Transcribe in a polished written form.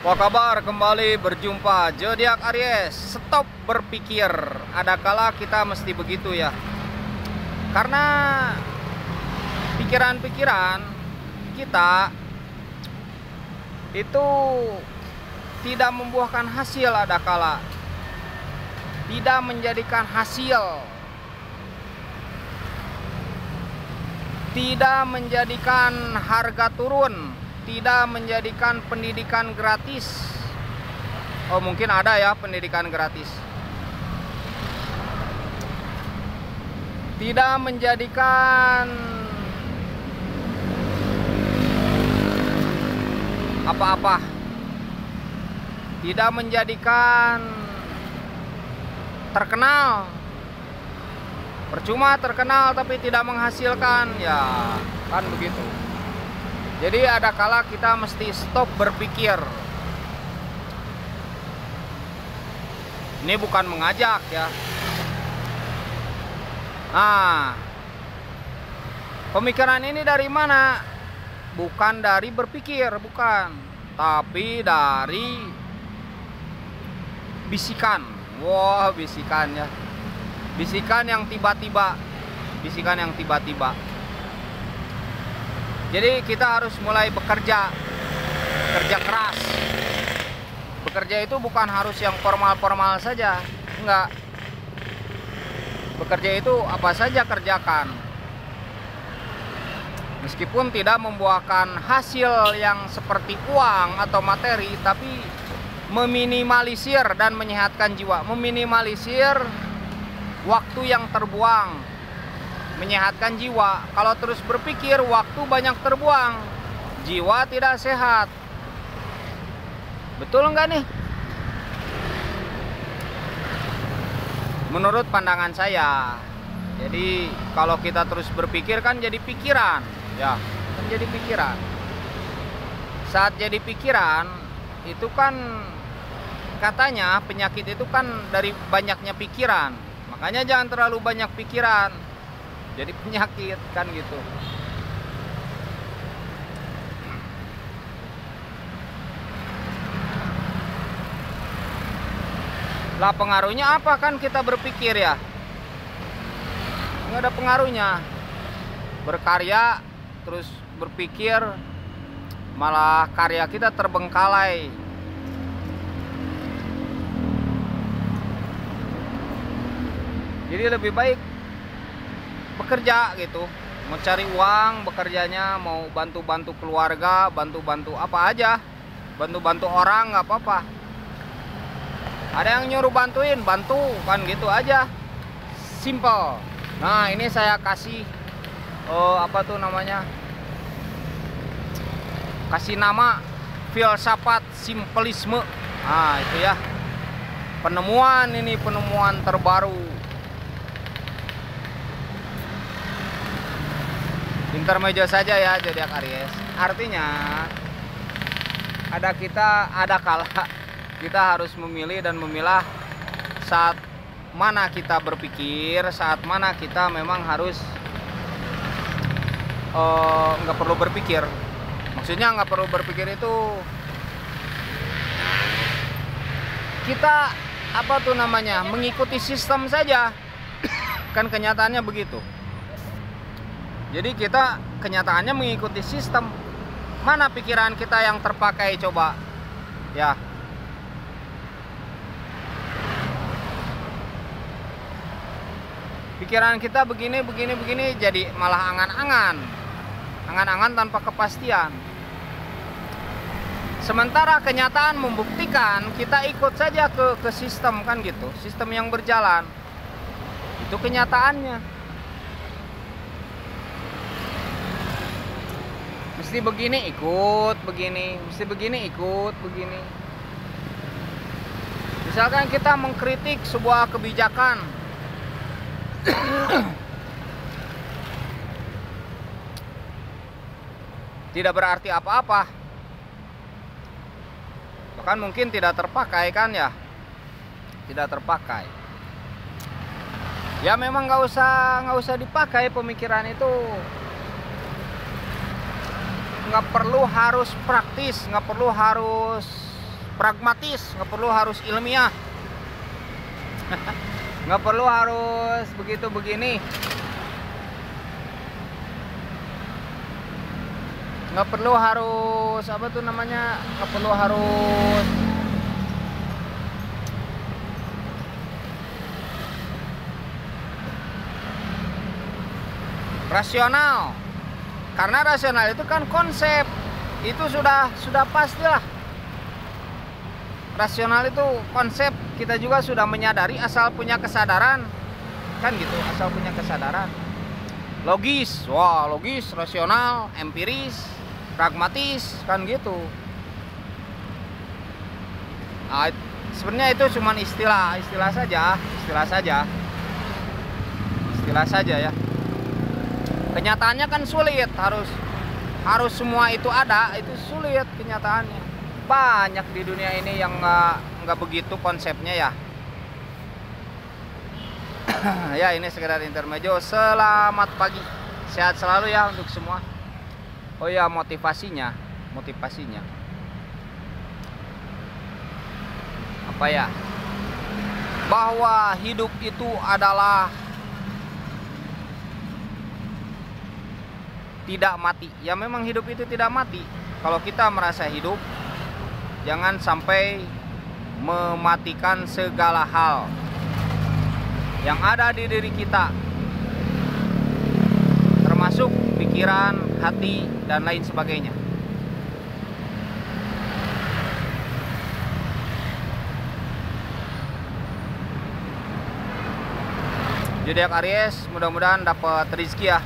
Apa kabar? Kembali berjumpa Zodiak Aries. Stop berpikir. Ada kala kita mesti begitu ya. Karena pikiran-pikiran kita itu tidak membuahkan hasil, ada kala tidak menjadikan hasil, tidak menjadikan harga turun, tidak menjadikan pendidikan gratis. Oh, mungkin ada ya pendidikan gratis. Tidak menjadikan apa-apa. Tidak menjadikan terkenal. Percuma terkenal tapi tidak menghasilkan. Ya, kan begitu. Jadi ada kala kita mesti stop berpikir. Ini bukan mengajak ya. Nah, pemikiran ini dari mana? Bukan dari berpikir, bukan. Tapi dari bisikan. Wah, bisikan ya. Bisikan yang tiba-tiba. Bisikan yang tiba-tiba. Jadi kita harus mulai bekerja keras. Bekerja itu bukan harus yang formal-formal saja, enggak. Bekerja itu apa saja kerjakan. Meskipun tidak membuahkan hasil yang seperti uang atau materi, tapi meminimalisir dan menyehatkan jiwa. Meminimalisir waktu yang terbuang, menyehatkan jiwa. Kalau terus berpikir, waktu banyak terbuang, jiwa tidak sehat. Betul nggak nih? Menurut pandangan saya. Jadi kalau kita terus berpikir kan jadi pikiran, ya, kan jadi pikiran. Saat jadi pikiran itu kan katanya penyakit itu kan dari banyaknya pikiran. Makanya jangan terlalu banyak pikiran. Jadi penyakit kan gitu. Lah pengaruhnya apa kan kita berpikir ya? Nggak ada pengaruhnya. Berkarya terus berpikir malah karya kita terbengkalai. Jadi lebih baik bekerja gitu, mau cari uang bekerjanya, mau bantu-bantu keluarga, bantu-bantu apa aja, bantu-bantu orang nggak apa-apa. Ada yang nyuruh bantuin, bantu kan gitu aja, simple. Nah ini saya kasih apa tuh namanya, kasih nama filsafat simpelisme. Nah itu ya, penemuan ini, penemuan terbaru. Intermezzo saja ya Zodiak Aries. Artinya ada kala kita harus memilih dan memilah saat mana kita berpikir, saat mana kita memang harus nggak perlu berpikir. Maksudnya nggak perlu berpikir itu kita apa tuh namanya, mengikuti sistem saja. Kan kenyataannya begitu. Jadi kita kenyataannya mengikuti sistem. Mana pikiran kita yang terpakai coba? Ya. Pikiran kita begini jadi malah angan-angan. Angan-angan tanpa kepastian. Sementara kenyataan membuktikan kita ikut saja ke sistem kan gitu. Sistem yang berjalan. Itu kenyataannya. Mesti begini ikut begini, mesti begini ikut begini. Misalkan kita mengkritik sebuah kebijakan, tidak berarti apa-apa, bahkan mungkin tidak terpakai kan ya, tidak terpakai. Ya memang nggak usah dipakai pemikiran itu. Nggak perlu harus praktis, nggak perlu harus pragmatis, nggak perlu harus ilmiah. Nggak perlu harus begitu begini. Nggak perlu harus apa tuh namanya, nggak perlu harus rasional, karena rasional itu kan konsep, itu sudah pastilah. Rasional itu konsep, kita juga sudah menyadari asal punya kesadaran, kan gitu, asal punya kesadaran. Logis, wah logis, rasional, empiris, pragmatis, kan gitu. Nah, sebenarnya itu cuma istilah saja ya. Kenyataannya kan sulit, harus semua itu ada, itu sulit kenyataannya. Banyak di dunia ini yang nggak begitu konsepnya ya. Ya ini sekedar intermezzo. Selamat pagi, sehat selalu ya untuk semua. Oh ya, motivasinya apa ya, bahwa hidup itu adalah tidak mati. Ya memang hidup itu tidak mati. Kalau kita merasa hidup, jangan sampai mematikan segala hal yang ada di diri kita, termasuk pikiran, hati, dan lain sebagainya. Zodiak Aries, mudah-mudahan dapat rezeki ya.